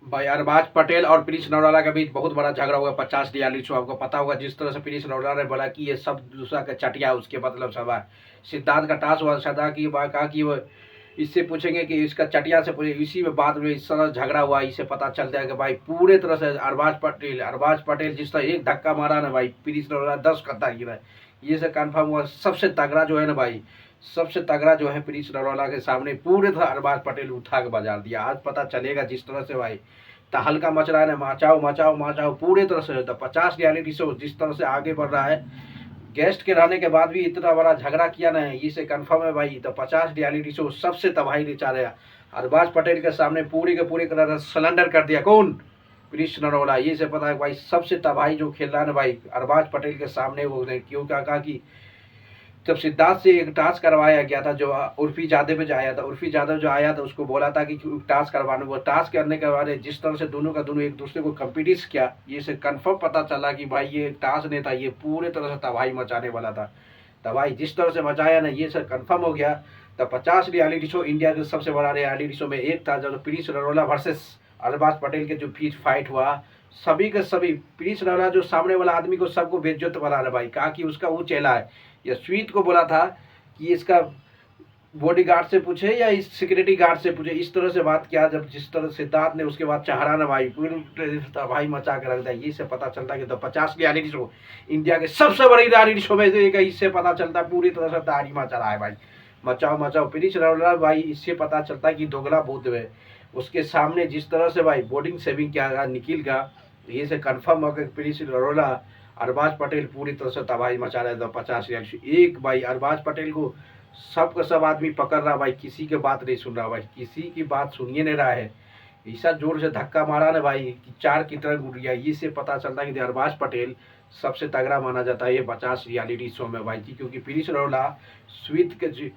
भाई अरबाज पटेल और प्रिंस नौराला के बीच बहुत बड़ा झगड़ा हुआ 50 रियलिटी शो। आपको पता होगा जिस तरह से प्रिंस नौराला ने बोला कि ये सब दूसरा का चटिया उसके मतलब सब है। सिद्धांत का टास्क हुआ सदा की बात कहा कि वो इससे पूछेंगे कि इसका चटिया से पूछे, इसी में बात में इस तरह झगड़ा हुआ। इससे पता चलता है कि भाई पूरे तरह से अरबाज पटेल जिस तरह एक धक्का मारा ना भाई, प्रिंस नौराला 10 कद्दा गिरा। ये से कन्फर्म हुआ सबसे तगड़ा जो है ना भाई, सबसे तगड़ा जो है प्रिंस नरोला के सामने पूरे तरह अरबाज पटेल उठा के बाजार दिया। आज पता चलेगा जिस तरह से भाई तहलका मच रहा है ना, मचाओ मचाओ मचाओ पूरे तरह से। तो 50 रियलिटी शो जिस तरह से आगे बढ़ रहा है, गेस्ट के रहने के बाद भी इतना बड़ा झगड़ा किया ना, इसे कंफर्म है भाई। तो 50 रियलिटी शो सबसे तबाही रिचा रहा। अरबाज पटेल के सामने पूरी के पूरी तरह सलेंडर कर दिया कौन, प्रिंस नरोला। ये से पता है भाई सबसे तबाही जो खेल रहा है ना भाई अरबाज पटेल के सामने। वो क्यों क्या कहा कि जब सिद्धार्थ से एक टास्क करवाया गया था, जो उर्फी यादव जो आया था, उर्फी यादव जो आया था उसको बोला था कि टास्क करवाने, वो टास्क करने के बाद जिस तरह से दोनों का दोनों एक दूसरे को कम्पिटिस किया, ये से कन्फर्म पता चला कि भाई ये टास्क नहीं था, ये पूरे तरह से तबाही मचाने वाला था। तबाही जिस तरह से मचाया ना, ये सर कन्फर्म हो गया। तो 50 रियलिटी शो इंडिया के सबसे बड़ा रियलिटी शो में एक था, जब प्रिंस नरोला वर्सेस अरबाज पटेल के जो बीच फाइट हुआ, सभी के सभी प्रिंस नरोला जो सामने वाला आदमी को सबको बेइज्जत बना रहा भाई, कहा कि उसका वो चेला है। या स्वीट को बोला था कि इसका बॉडीगार्ड से पूछे या इस सिक्योरिटी गार्ड से पूछे, इस तरह से बात किया। जब जिस तरह सिद्धार्थ ने उसके बाद चढ़ा ना भाई, पूरी भाई मचा के रख दिया। इससे पता चलता है कि तो 50 रियलिटी शो इंडिया के सबसे बड़ी रियलिटी शो में से एक है। इससे पता चलता है पूरी तरह से तारी मचा रहा है भाई, मचाओ मचाओ प्रिंस नरोला भाई। इससे पता चलता है कि दोगला भूत है उसके सामने। जिस तरह से भाई बोर्डिंग सेविंग किया निखिल का, ये से कन्फर्म हो गया प्रिंस नरोला अरबाज पटेल पूरी तरह से तबाही मचा रहे थे। 50 एक भाई अरबाज पटेल को सब का सब आदमी पकड़ रहा भाई, किसी की बात नहीं सुन रहा भाई, किसी की बात सुनिए नहीं रहा है। ऐसा जोर से धक्का मारा ना भाई कि चार की तरह उड़ गया। इससे पता चलता है कि अरबाज पटेल सबसे तगड़ा माना जाता है ये 50 रियलिटी शो में भाई जी। क्योंकि प्रिंस नरोला स्वीट के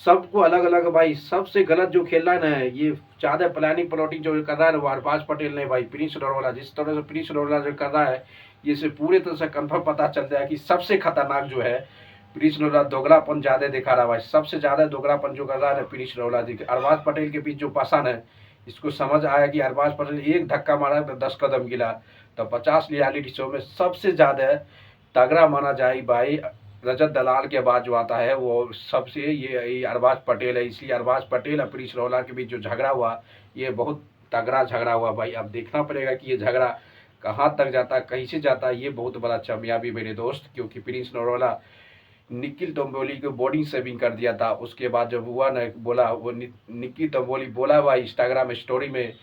सबको अलग अलग भाई, सबसे गलत जो खेल रहा है ना, ये ज़्यादा प्लानिंग प्लॉटिंग जो कर रहा है ना वो अरबाज पटेल ने भाई। प्रिंस नरोला जिस तरह से प्रिंस नरोला जो कर रहा है, ये से पूरे तरह से कन्फर्म पता चल जाए कि सबसे खतरनाक जो है प्रिंस नरोला। दोगलापन ज्यादा दिखा रहा है भाई, सबसे ज्यादा दोगलापन जो कर रहा है ना प्रिंस नरोला जी। अरबाज पटेल के बीच जो पसंद है, इसको समझ आया कि अरबाज पटेल एक धक्का मारा तो 10 कदम गिला। तो 50 रियलिटी शो में सबसे ज्यादा तगड़ा माना जाए भाई रजत दलाल के बाद जो आता है वो सबसे ये अरबाज पटेल है। इसलिए अरबाज पटेल और प्रिंस नरोला के बीच जो झगड़ा हुआ, ये बहुत तगड़ा झगड़ा हुआ भाई। अब देखना पड़ेगा कि ये झगड़ा कहाँ तक जाता है, कहीं से जाता है। ये बहुत बड़ा कामयाबी मेरे दोस्त, क्योंकि प्रिंस नरोला निखिल तंबोली को बॉडी सेविंग कर दिया था। उसके बाद जब हुआ ना, बोला वो निखिल तंबोली बोला भाई इंस्टाग्राम स्टोरी में,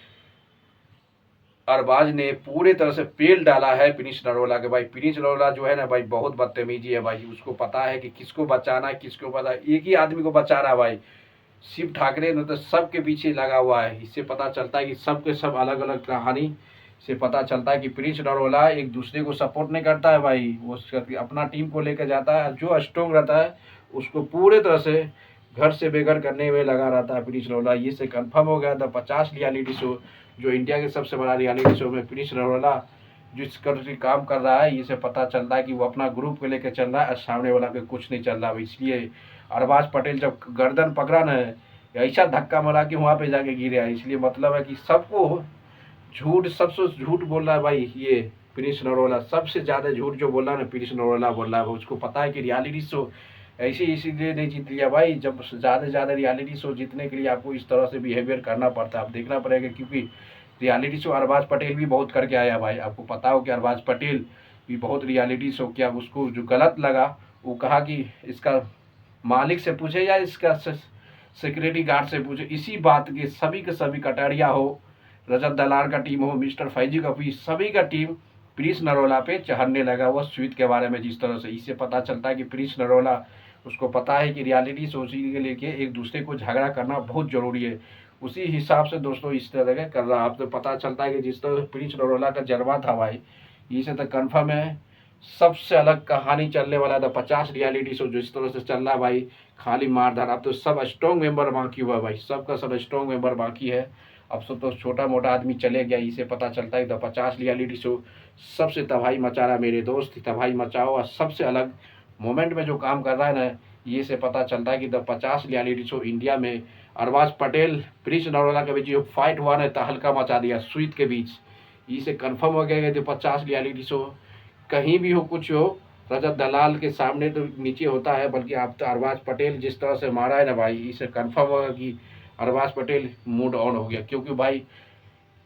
अरबाज ने पूरे तरह से पेल डाला है प्रिंस नरोला के भाई। प्रिंस नरोला जो है ना भाई बहुत बदतमीजी है भाई, उसको पता है कि किसको बचाना है, किसको पता है एक ही आदमी को बचा रहा है भाई, शिव ठाकरे ने तो सबके पीछे लगा हुआ है। इससे पता चलता है कि सबके सब अलग अलग कहानी से पता चलता है कि प्रिंस नरोला एक दूसरे को सपोर्ट नहीं करता है भाई, वो अपना टीम को लेकर जाता है, जो स्ट्रॉन्ग रहता है उसको पूरे तरह से घर से बेघर करने में लगा रहता है प्रिंस नरोला। ये से कन्फर्म हो गया था 50 रियलिटी शो जो इंडिया के सबसे बड़ा रियलिटी शो में प्रिंस नरोला जिस काम कर रहा है, इसे पता चलता है कि वो अपना ग्रुप को लेकर चल रहा है और सामने वाला पे कुछ नहीं चल रहा। इसलिए अरबाज पटेल जब गर्दन पकड़ा न, ऐसा धक्का मारा कि वहाँ पे जाके गिरे। इसलिए मतलब है कि सबको झूठ, सबसे झूठ बोल रहा है भाई ये प्रिंस नरोला। सबसे ज़्यादा झूठ जो बोल रहा है ना प्रिंस नरोला बोल रहा है। उसको पता है कि रियलिटी शो ऐसे इसीलिए नहीं जीत लिया भाई, जब ज़्यादा से ज़्यादा रियलिटी शो जीतने के लिए आपको इस तरह से बिहेवियर करना पड़ता है। आप देखना पड़ेगा, क्योंकि रियलिटी शो अरबाज पटेल भी बहुत करके आया भाई। आपको पता हो कि अरबाज पटेल भी बहुत रियलिटी शो किया। उसको जो गलत लगा वो कहा कि इसका मालिक से पूछे या इसका सिक्योरिटी गार्ड से पूछे। इसी बात के सभी कटारिया हो, रजत दलाल का टीम हो, मिस्टर फैजी कपूर, सभी का टीम प्रिंस नरोला पे चढ़ने लगा वो स्वीट के बारे में जिस तरह से। इससे पता चलता है कि प्रिंस नरोला उसको पता है कि रियलिटी शो के लेके एक दूसरे को झगड़ा करना बहुत ज़रूरी है। उसी हिसाब से दोस्तों इस तरह का कर रहा। अब तो पता चलता है कि जिस तरह प्रिंस नरोला का जज्बा था भाई, इसे तो कन्फर्म है सबसे अलग कहानी चलने वाला था। 50 रियलिटी शो जिस तरह से चल रहा है भाई, खाली मारधार। अब तो सब स्ट्रॉन्ग मेंबर बाकी हुआ भाई, सबका सब स्ट्रॉन्ग मेंबर बाकी है। अब सब तो छोटा मोटा आदमी चले गया। इसे पता चलता है तो 50 रियलिटी शो सबसे तबाही मचा रहा मेरे दोस्त। तबाही मचाओ और सबसे अलग मोमेंट में जो काम कर रहा है ना, ये से पता चलता है कि द 50 रियलिटी शो इंडिया में अरबाज पटेल प्रिंस नरोला के बीच जो फाइट हुआ ना तहलका मचा दिया सुईत के बीच। इसे कंफर्म हो गया जो 50 रियलिटी शो कहीं भी हो कुछ हो रजत दलाल के सामने तो नीचे होता है, बल्कि आप तो अरबाज पटेल जिस तरह से मारा है ना भाई, इसे कंफर्म होगा कि अरबाज पटेल मूड ऑन हो गया। क्योंकि भाई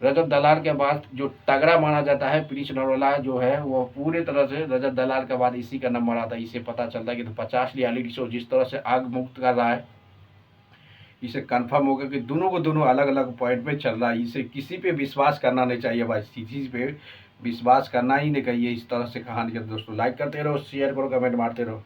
रजत दलाल के बाद जो तगड़ा माना जाता है प्रिंस नरोला जो है वो पूरे तरह से रजत दलाल के बाद इसी का नंबर आता है। इसे पता चलता है कि तो 50 रियलिटी शो जिस तरह से आग मुक्त कर रहा है, इसे कंफर्म होगा कि दोनों को दोनों अलग अलग पॉइंट में चल रहा है। इसे किसी पे विश्वास करना नहीं चाहिए भाई, किसी पे विश्वास करना ही नहीं चाहिए इस तरह से कहानी। दोस्तों लाइक करते रहो, शेयर करो, कमेंट मारते रहो।